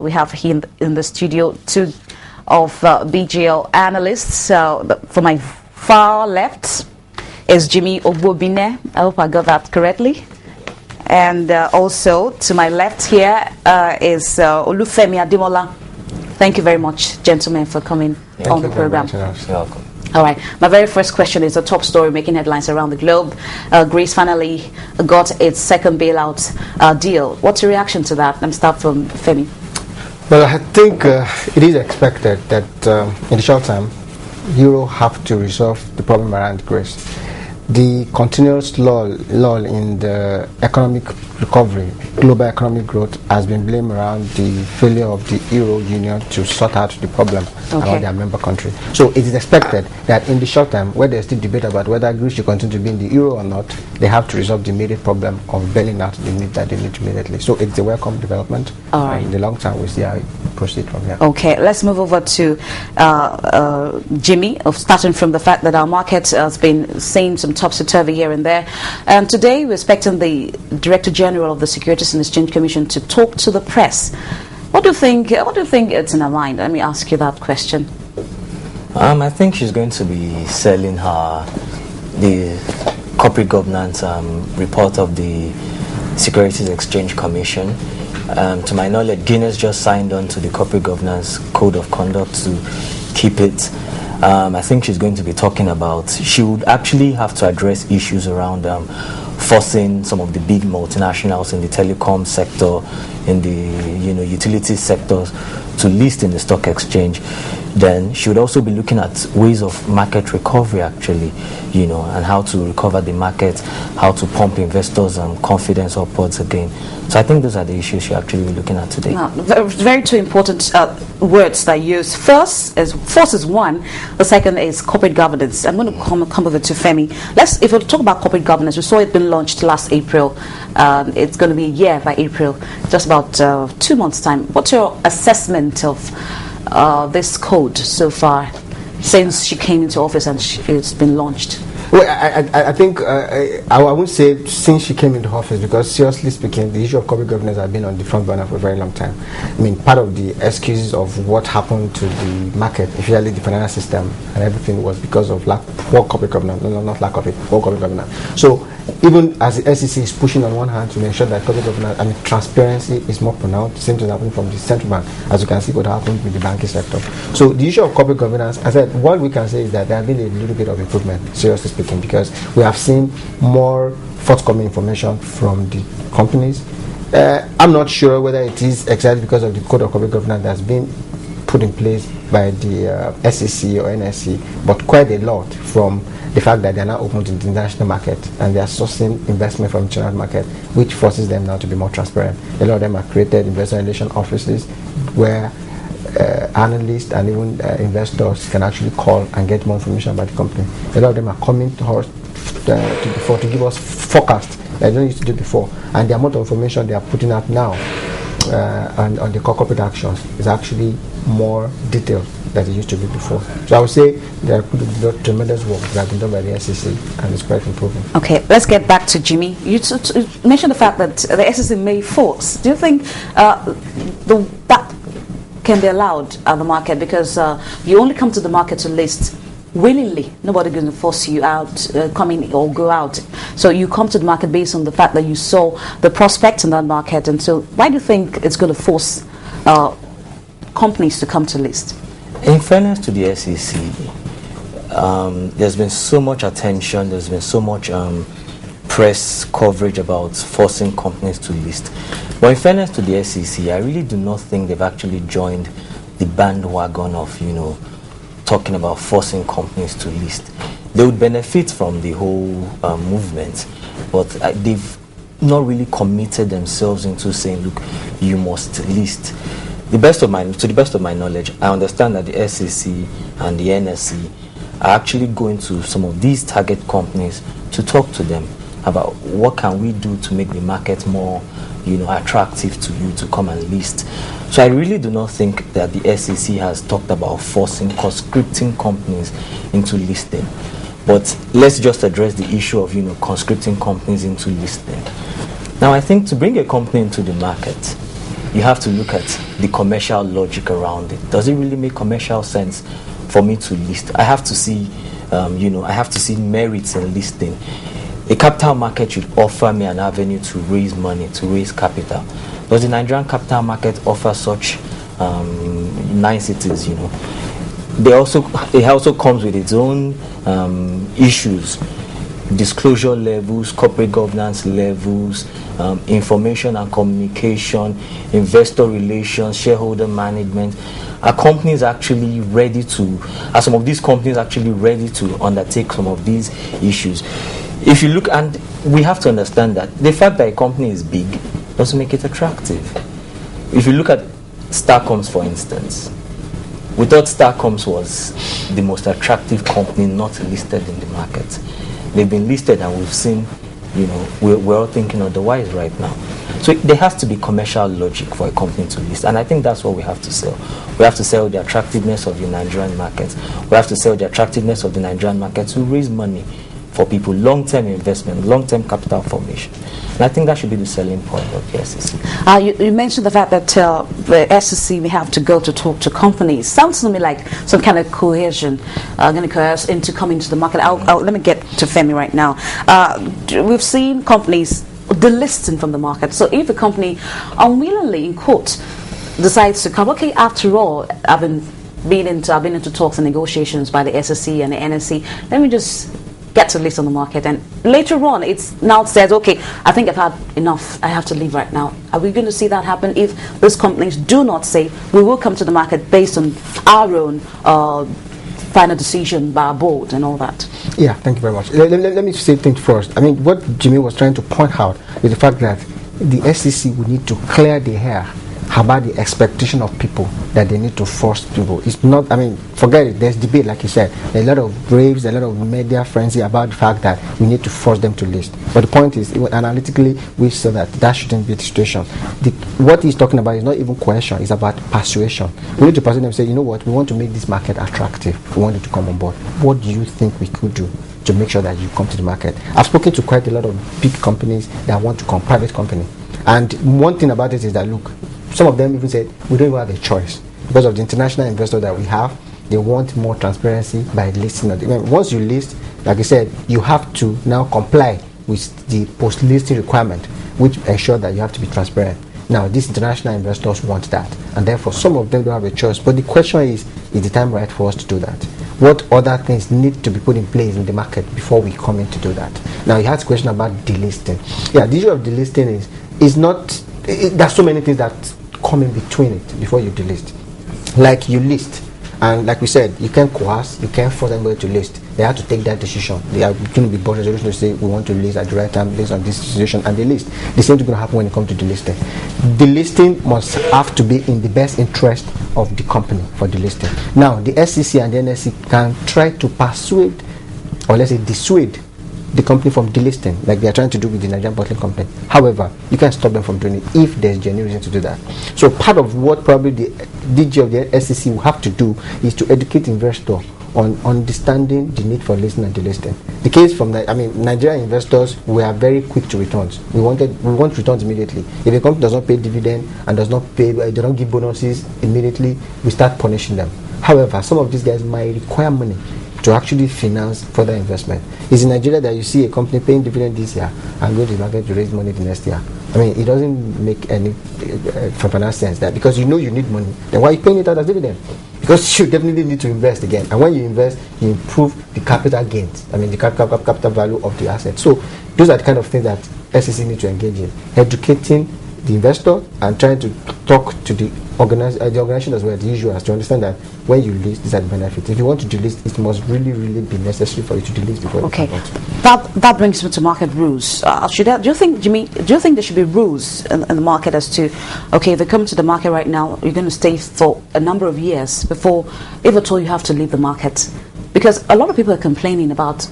We have here in the studio two of BGL analysts. For my far left is Jimmy Ogbobine. I hope I got that correctly. And also to my left here is Olufemi Ademola. Thank you very much, gentlemen, for coming on the program. You're welcome. All right. My very first question is a top story making headlines around the globe. Greece finally got its second bailout deal. What's your reaction to that? Let me start from Femi. Well, I think it is expected that in the short term, Euro have to resolve the problem around Greece. The continuous lull in the economic recovery, global economic growth, has been blamed around the failure of the Euro Union to sort out the problem around their member country. So it is expected that in the short term, where there's still debate about whether Greece should continue to be in the Euro or not, they have to resolve the immediate problem of bailing out the need that they need immediately. So it's a welcome development. All right. In the long term, we'll see how it proceed from here. Okay, let's move over to Jimmy, starting from the fact that our market has been seeing some topsy-turvy here and there. And today we're expecting the Director General of the Securities and Exchange Commission to talk to the press. What do you think? What do you think it's in her mind? Let me ask you that question. I think she's going to be selling the corporate governance report of the Securities Exchange Commission. To my knowledge, Guinness just signed on to the corporate governance code of conduct to keep it. I think she's going to be talking about, she would actually have to address issues around forcing some of the big multinationals in the telecom sector, in the utility sectors to list in the stock exchange. Then she would also be looking at ways of market recovery actually, and how to recover the market, how to pump investors confidence upwards again. So I think those are the issues she actually be looking at today. Now, very two important words that you use. Force is one. The second is corporate governance. I'm going to come over to Femi. If we talk about corporate governance, we saw it been launched last April. It's going to be a year by April, just about 2 months' time. What's your assessment of this code so far since she came into office and it's been launched? Well, I think I won't say since she came into office, because seriously speaking, the issue of corporate governance has been on the front burner for a very long time. I mean, part of the excuses of what happened to the market, especially the financial system and everything, was because of poor corporate governance. No, not lack of it, poor corporate governance. So even as the SEC is pushing on one hand to make sure that corporate governance, transparency is more pronounced, the same thing happening from the central bank, as you can see what happened with the banking sector. So the issue of corporate governance, I said, what we can say is that there has been a little bit of improvement, seriously speaking, because we have seen more forthcoming information from the companies. I'm not sure whether it is exactly because of the code of corporate governance that's been put in place by the SEC or NSE, but quite a lot from the fact that they are now open to the international market and they are sourcing investment from the international market, which forces them now to be more transparent. A lot of them have created investor relation offices where analysts and even investors can actually call and get more information about the company. A lot of them are coming to us to give us forecasts that they don't used to do before, and the amount of information they are putting out now and on the corporate actions is actually more detailed than it used to be before. So I would say there could be tremendous work that has been done by the SEC, and it's quite improving. Okay, let's get back to Jimmy. You mentioned the fact that the SEC may force. Do you think that can be allowed at the market? Because you only come to the market to list willingly. Nobody's going to force you out, come in or go out. So you come to the market based on the fact that you saw the prospect in that market. And so why do you think it's going to force companies to come to list? In fairness to the SEC, there's been so much attention, there's been so much press coverage about forcing companies to list. But in fairness to the SEC, I really do not think they've actually joined the bandwagon of, talking about forcing companies to list. They would benefit from the whole movement, but they've not really committed themselves into saying, look, you must list. To the best of my knowledge, I understand that the SEC and the NSE are actually going to some of these target companies to talk to them about what can we do to make the market more, attractive to you to come and list. So I really do not think that the SEC has talked about conscripting companies into listing. But let's just address the issue of, conscripting companies into listing. Now, I think to bring a company into the market, you have to look at the commercial logic around it. Does it really make commercial sense for me to list? I have to see, I have to see merits in listing. A capital market should offer me an avenue to raise money, to raise capital. Does the Nigerian capital market offer such niceties? It also comes with its own issues. Disclosure levels, corporate governance levels, information and communication, investor relations, shareholder management. Are companies actually ready to, are some of these companies actually ready to undertake some of these issues? If you look, and we have to understand that the fact that a company is big doesn't make it attractive. If you look at Starcoms, for instance, we thought Starcoms was the most attractive company not listed in the market. They've been listed and we've seen, we're all thinking otherwise right now. So there has to be commercial logic for a company to list, and I think that's what we have to sell. We have to sell the attractiveness of the Nigerian market. We have to sell the attractiveness of the Nigerian market to raise money for people, long-term investment, long-term capital formation. And I think that should be the selling point of the SEC. You mentioned the fact that the SEC may have to go to talk to companies. Sounds to me like some kind of coercion, going to coerce into coming to the market. Let me get to Femi right now. We've seen companies delisting from the market. So if a company unwillingly, in quotes, decides to come, okay, after all, I've been into talks and negotiations by the SEC and the NSE, let me just get to list on the market, and later on it now says, okay, I think I've had enough, I have to leave right now. Are we going to see that happen if those companies do not say we will come to the market based on our own final decision by our board and all that? Yeah, thank you very much. Let me say things first. I mean, what Jimmy was trying to point out is the fact that the SEC will need to clear the air about the expectation of people that they need to force people. It's not, I mean, forget it, there's debate, like you said, a lot of braves, a lot of media frenzy about the fact that we need to force them to list. But the point is, analytically, we saw that shouldn't be the situation. What he's talking about is not even coercion, it's about persuasion. We need to persuade them and say, you know what, we want to make this market attractive, we want you to come on board. What do you think we could do to make sure that you come to the market? I've spoken to quite a lot of big companies that want to come, private company. And one thing about it is that, look, some of them even said, we don't even have a choice. Because of the international investor that we have, they want more transparency by listing. Once you list, like I said, you have to now comply with the post-listing requirement, which ensure that you have to be transparent. Now, these international investors want that, and therefore some of them don't have a choice. But the question is the time right for us to do that? What other things need to be put in place in the market before we come in to do that? Now, you had a question about delisting. Yeah, the issue of delisting is not, there's so many things that come in between it before you delist. Like you list, and like we said, you can't coerce, you can't force anybody to list. They have to take that decision. They are going to be board resolution to say we want to list at the right time based on this situation, and they list. The same thing is going to happen when it comes to delisting. Delisting must have to be in the best interest of the company for delisting. Now, the SEC and the NSE can try to persuade, or let's say dissuade, the company from delisting, like they are trying to do with the Nigerian bottling company. However, you can stop them from doing it if there's genuine reason to do that. So part of what probably the DG of the SEC will have to do is to educate investors on understanding the need for listing and delisting. The case from Nigerian investors were very quick to returns. We want returns immediately. If a company does not pay dividend and does not pay, they don't give bonuses immediately, we start punishing them. However, some of these guys might require money to actually finance further investment. It's in Nigeria that you see a company paying dividend this year and go to the market to raise money the next year. I mean, it doesn't make any financial sense that because you know you need money, then why are you paying it out as dividend? Because you definitely need to invest again. And when you invest, you improve the capital gains. I mean, the capital value of the asset. So those are the kind of things that SEC need to engage in. Educating the investor and trying to talk to the organization as well, the issuers, to understand that when you list, these are the benefits. If you want to delist, it must really, really be necessary for you to delist before. Okay, that brings me to market rules. Do you think, Jimmy? Do you think there should be rules in the market as to, okay, if they come to the market right now, you're going to stay for a number of years before, if at all, you have to leave the market? Because a lot of people are complaining about.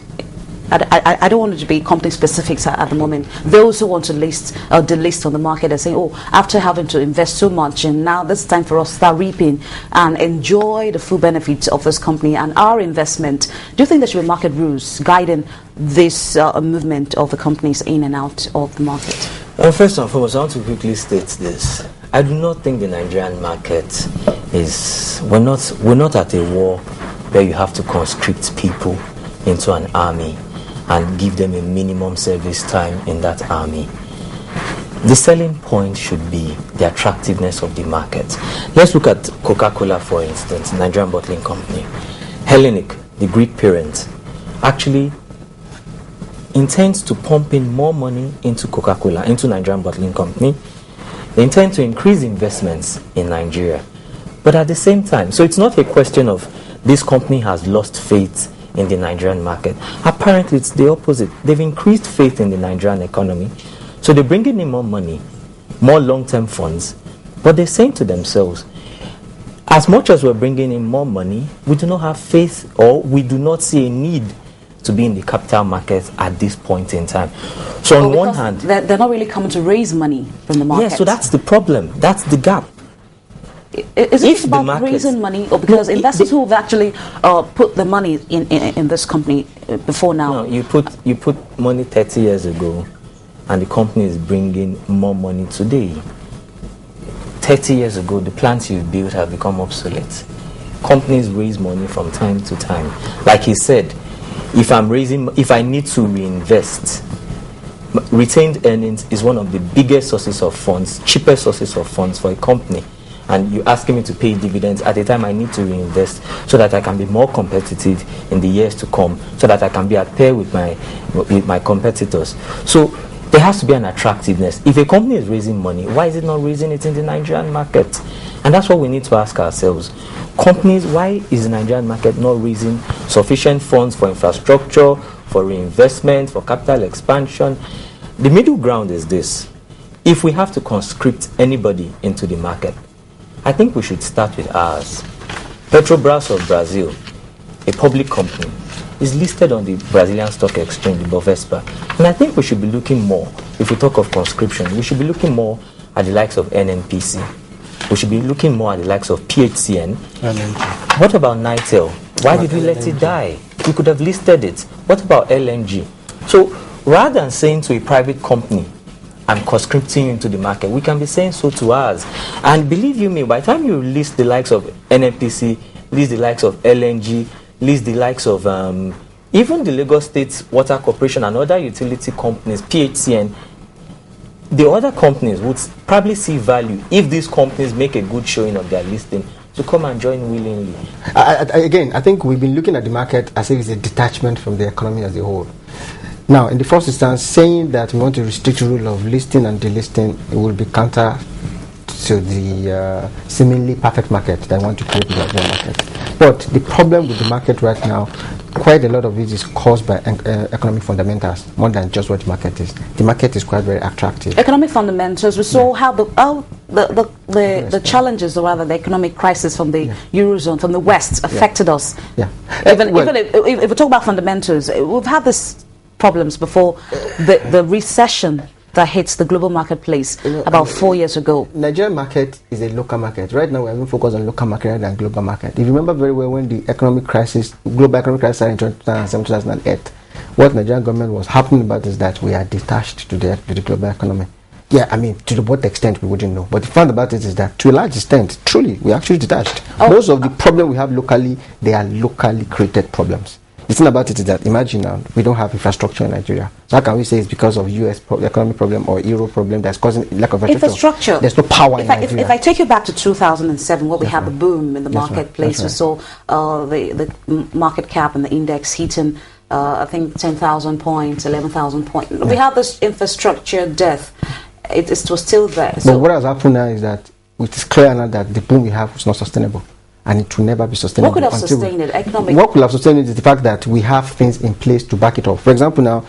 I don't want it to be company specifics at the moment. Those who want to list or delist on the market are saying, oh, after having to invest so much and now this time for us to start reaping and enjoy the full benefits of this company and our investment. Do you think there should be market rules guiding this movement of the companies in and out of the market? First and foremost, I want to quickly state this. I do not think the Nigerian market is. We're not at a war where you have to conscript people into an army and give them a minimum service time in that army. The selling point should be the attractiveness of the market. Let's look at Coca-Cola, for instance, Nigerian Bottling Company. Hellenic, the Greek parent, actually intends to pump in more money into Coca-Cola, into Nigerian Bottling Company. They intend to increase investments in Nigeria. But at the same time, so it's not a question of this company has lost faith in the Nigerian market. Apparently, it's the opposite. They've increased faith in the Nigerian economy. So they're bringing in more money, more long-term funds. But they're saying to themselves, as much as we're bringing in more money, we do not have faith, or we do not see a need to be in the capital markets at this point in time. So on one hand, they're not really coming to raise money from the market. Yes, so that's the problem. That's the gap. Is it about raising money, or because investors who have actually put the money in this company before now? No, you put money 30 years ago, and the company is bringing more money today. 30 years ago, the plants you've built have become obsolete. Companies raise money from time to time. Like he said, if I need to reinvest, retained earnings is one of the biggest sources of funds, cheapest sources of funds for a company. And you're asking me to pay dividends at a time I need to reinvest so that I can be more competitive in the years to come, so that I can be at pair with my competitors. So there has to be an attractiveness. If a company is raising money, why is it not raising it in the Nigerian market? And that's what we need to ask ourselves. Companies, why is the Nigerian market not raising sufficient funds for infrastructure, for reinvestment, for capital expansion? The middle ground is this. If we have to conscript anybody into the market, I think we should start with ours. Petrobras of Brazil, a public company, is listed on the Brazilian Stock Exchange, the Bovespa. And I think we should be looking more, if we talk of conscription, we should be looking more at the likes of NNPC. We should be looking more at the likes of PHCN. LNG. What about Nitel? Why did we let it die? We could have listed it. What about LNG? So rather than saying to a private company, I'm conscripting into the market, we can be saying so to ours. And believe you me, by the time you list the likes of NNPC, list the likes of LNG, list the likes of even the Lagos State Water Corporation and other utility companies, PHCN, the other companies would probably see value if these companies make a good showing of their listing to come and join willingly. Again, I think we've been looking at the market as if it's a detachment from the economy as a whole. Now, in the first instance, saying that we want to restrict the rule of listing and delisting, it will be counter to the seemingly perfect market that we want to create in the market. But the problem with the market right now, quite a lot of it is caused by economic fundamentals, more than just what the market is. The market is quite very attractive. Economic fundamentals. We saw how the challenges, or rather the economic crisis from the Eurozone, from the West, affected us. Yeah. Even if we talk about fundamentals, we've had this problems before the recession that hits the global marketplace about 4 years ago. Nigerian market is a local market. Right now, we're even focused on local market rather than global market. If you remember very well, when the global economic crisis started in 2007, 2008, what Nigerian government was happening about is that we are detached to the global economy. Yeah, I mean, to what extent we wouldn't know. But the fact about it is that to a large extent, truly, we're actually detached. Most of the problems we have locally, they are locally created problems. The thing about it is that, imagine now, we don't have infrastructure in Nigeria. So how can we say it's because of US economic problem or Euro problem that's causing lack of infrastructure? There's no power in Nigeria. If I take you back to 2007, where we had the boom in the marketplace, we saw the market cap and the index hitting, I think, 10,000 points, 11,000 points. Yeah. We had this infrastructure death. It was still there. But what has happened now is that it is clear now that the boom we have is not sustainable. And it will never be sustainable. What could have sustained it? What could have sustained it is the fact that we have things in place to back it up. For example, now,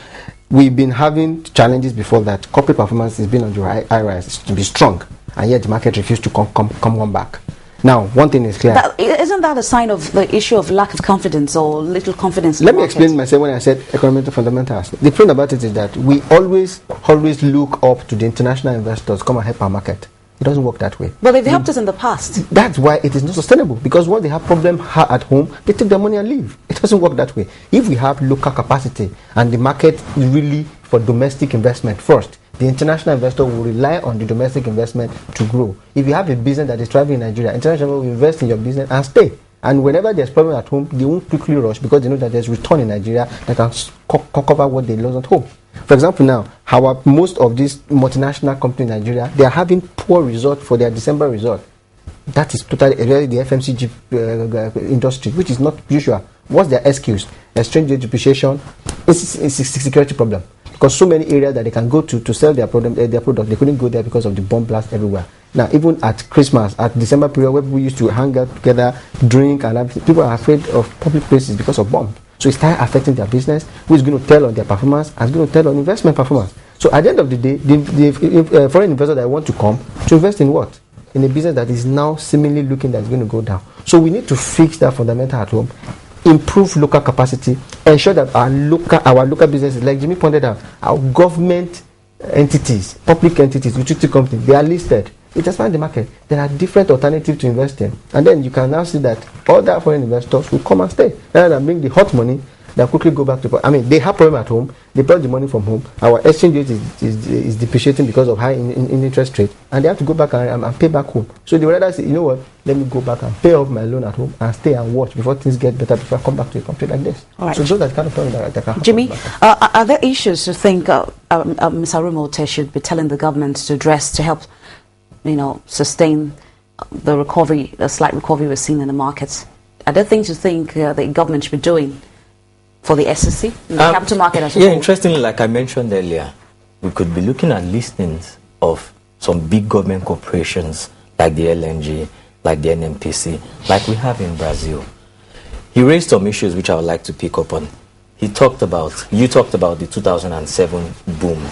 we've been having challenges before that corporate performance has been on the high rise to be strong, and yet the market refused to come back. Now, one thing is clear. Isn't that a sign of the issue of lack of confidence or little confidence in the market? Let me explain myself when I said economic fundamentals. The thing about it is that we always look up to the international investors to come and help our market. It doesn't work that way. But they've helped us in the past. That's why it is not sustainable. Because when they have problem at home, they take their money and leave. It doesn't work that way. If we have local capacity and the market really for domestic investment first, the international investor will rely on the domestic investment to grow. If you have a business that is thriving in Nigeria, international will invest in your business and stay. And whenever there's problem at home, they won't quickly rush because they know that there's return in Nigeria that can cover what they lost at home. For example, now, most of these multinational companies in Nigeria, they are having poor results for their December result. That is totally the FMCG industry, which is not usual. What's their excuse? Exchange rate depreciation. It's a security problem. Because so many areas that they can go to sell their product, they couldn't go there because of the bomb blast everywhere. Now, even at Christmas, at December period, where people used to hang out together, drink, and everything, people are afraid of public places because of bomb. So it started affecting their business, which is going to tell on their performance, and it's going to tell on investment performance. So at the end of the day, the foreign investors that want to come to invest in what? In a business that is now seemingly looking that it's going to go down. So we need to fix that fundamental at home, improve local capacity, ensure that our local businesses, like Jimmy pointed out, our government entities, public entities, utility companies, they are listed. It expands the market. There are different alternatives to invest in. And then you can now see that other foreign investors will come and stay. Rather than bring the hot money, they'll quickly go back to... I mean, they have problem at home. They brought the money from home. Our exchange rate is depreciating because of high in interest rate. And they have to go back and pay back home. So they would rather say, you know what, let me go back and pay off my loan at home and stay and watch before things get better, before I come back to a country like this. All right. So those are the kind of problem that can happen. Jimmy, are there issues you think Ms. Arumote should be telling the government to address to help sustain the recovery, the slight recovery we're seeing in the markets? Are there things you think the government should be doing for the SEC, the capital market as well? Yeah, interestingly, like I mentioned earlier, we could be looking at listings of some big government corporations like the LNG, like the NMPC, like we have in Brazil. He raised some issues which I would like to pick up on. You talked about the 2007 boom.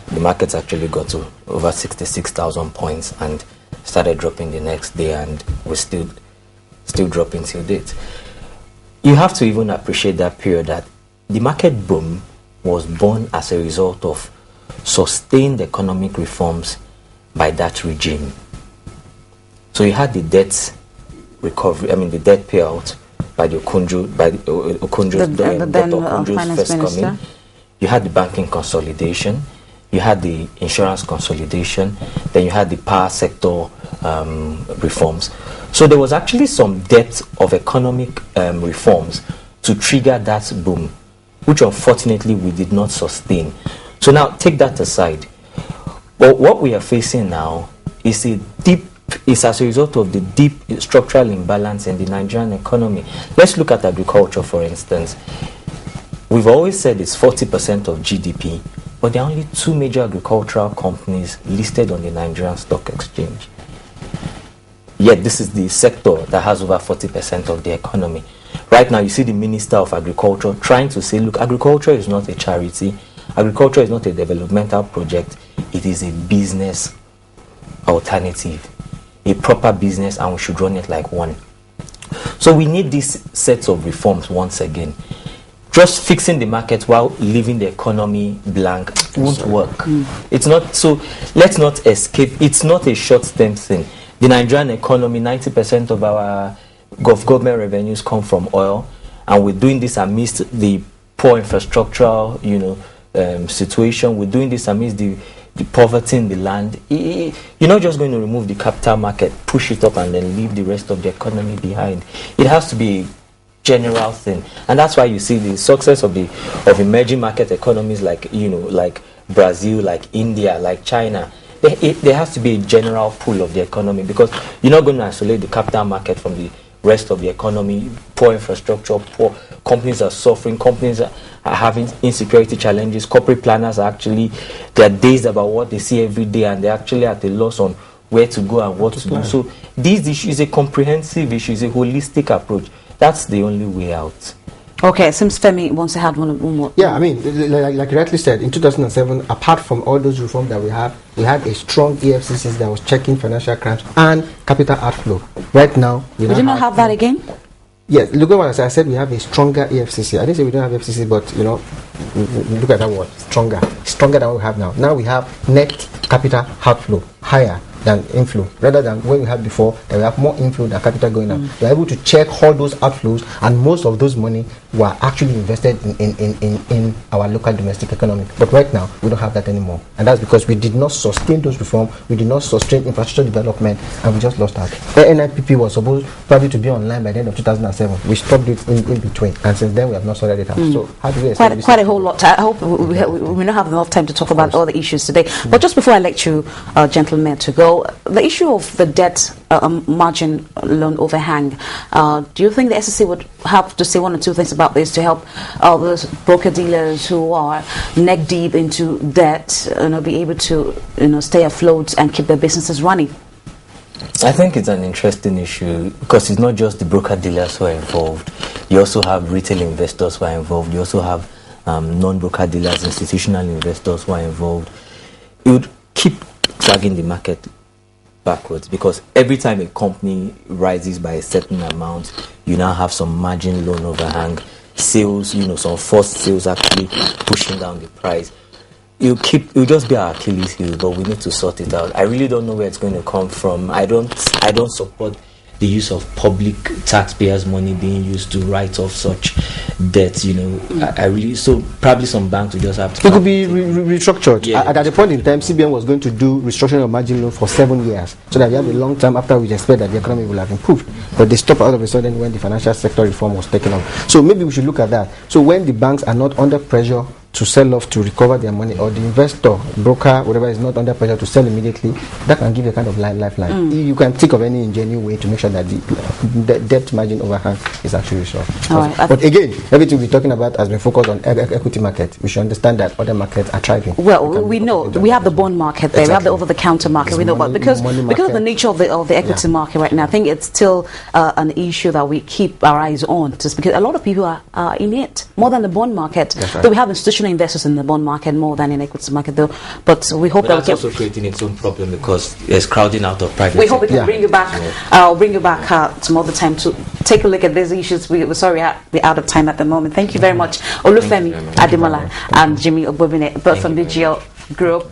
The markets actually got to over 66,000 points and started dropping the next day, and we're still dropping till date. You have to even appreciate that period, that the market boom was born as a result of sustained economic reforms by that regime. So you had the debt recovery, the debt payout by the Okonjo's first coming. You had the banking consolidation. You had the insurance consolidation, then you had the power sector reforms. So there was actually some depth of economic reforms to trigger that boom, which unfortunately we did not sustain. So now take that aside. But what we are facing now is as a result of the deep structural imbalance in the Nigerian economy. Let's look at agriculture, for instance. We've always said it's 40% of GDP. But there are only 2 major agricultural companies listed on the Nigerian Stock Exchange. Yet this is the sector that has over 40% of the economy. Right now, you see the Minister of Agriculture trying to say, look, agriculture is not a charity. Agriculture is not a developmental project. It is a business alternative, a proper business, and we should run it like one. So we need these sets of reforms once again. Just fixing the market while leaving the economy blank won't work. It's not, so let's not escape. It's not a short-term thing. The Nigerian economy, 90% of our government revenues come from oil, and we're doing this amidst the poor infrastructural, situation. We're doing this amidst the poverty in the land. You're not just going to remove the capital market, push it up, and then leave the rest of the economy behind. It has to be general thing, and that's why you see the success of emerging market economies like Brazil, like India, like China. There has to be a general pull of the economy, because you're not going to isolate the capital market from the rest of the economy. Poor infrastructure, poor companies are suffering, companies are having insecurity challenges, corporate planners are actually, they're dazed about what they see every day, and they're actually at a loss on where to go and what to do. So this issue is a comprehensive issue, it's a holistic approach. That's the only way out. Okay, it seems Femi wants to add one more. Yeah, like you rightly said, in 2007, apart from all those reforms that we had a strong EFCC that was checking financial crimes and capital outflow. Right now, we do not have that again? Yes, look at what I said. I said we have a stronger EFCC. I didn't say we don't have EFCC, but look at that word, stronger. Stronger than what we have now. Now we have net capital outflow, higher. than inflow, rather than when we had before that we have more inflow than capital going out. We are able to check all those outflows, and most of those money were actually invested in our local domestic economy. But right now we don't have that anymore, and that's because we did not sustain those reforms, we did not sustain infrastructure development, and we just lost out. The NIPP was supposed probably to be online by the end of 2007. We stopped it in between, and since then we have not sorted it out. So how do we quite a whole lot? I hope we don't have enough time to talk about all the issues today. But just before I let you gentlemen to go, the issue of the debt margin loan overhang, do you think the SEC would have to say one or two things about this to help those broker dealers who are neck deep into debt, be able to stay afloat and keep their businesses running? I think it's an interesting issue because it's not just the broker dealers who are involved. You also have retail investors who are involved. You also have non-broker dealers, institutional investors who are involved. It would keep dragging the market backwards because every time a company rises by a certain amount, you now have some margin loan overhang, sales, some forced sales actually pushing down the price. It'll just be our Achilles heel, but we need to sort it out. I really don't know where it's going to come from. I don't support the use of public taxpayers' money being used to write off such debts. So probably some banks will just have to. It could be restructured. Yeah. At the point in time, CBN was going to do restructuring of margin loan for 7 years, so that we have a long time after we expect that the economy will have improved. But they stopped all of a sudden when the financial sector reform was taken on. So maybe we should look at that. So when the banks are not under pressure to sell off to recover their money, or the investor, broker, whatever, is not under pressure to sell immediately, that can give a kind of lifeline. You can think of any ingenious way to make sure that the debt margin overhang is actually resolved. But again, everything we're talking about has been focused on equity market. We should understand that other markets are thriving. Well, we know we have the bond market there, we have the over-the-counter market. We know, but because of the nature of the equity market right now, I think it's still an issue that we keep our eyes on, just because a lot of people are in it more than the bond market. So we have institutional investors in the bond market more than in equity market, though. But we hope that's also creating its own problem because there's crowding out of private. We hope we can bring you back. I'll bring you back some other time to take a look at these issues. We're sorry we're out of time at the moment. Thank you very much, Olufemi Ademola and Jimmy Obobine, both from the GL Group.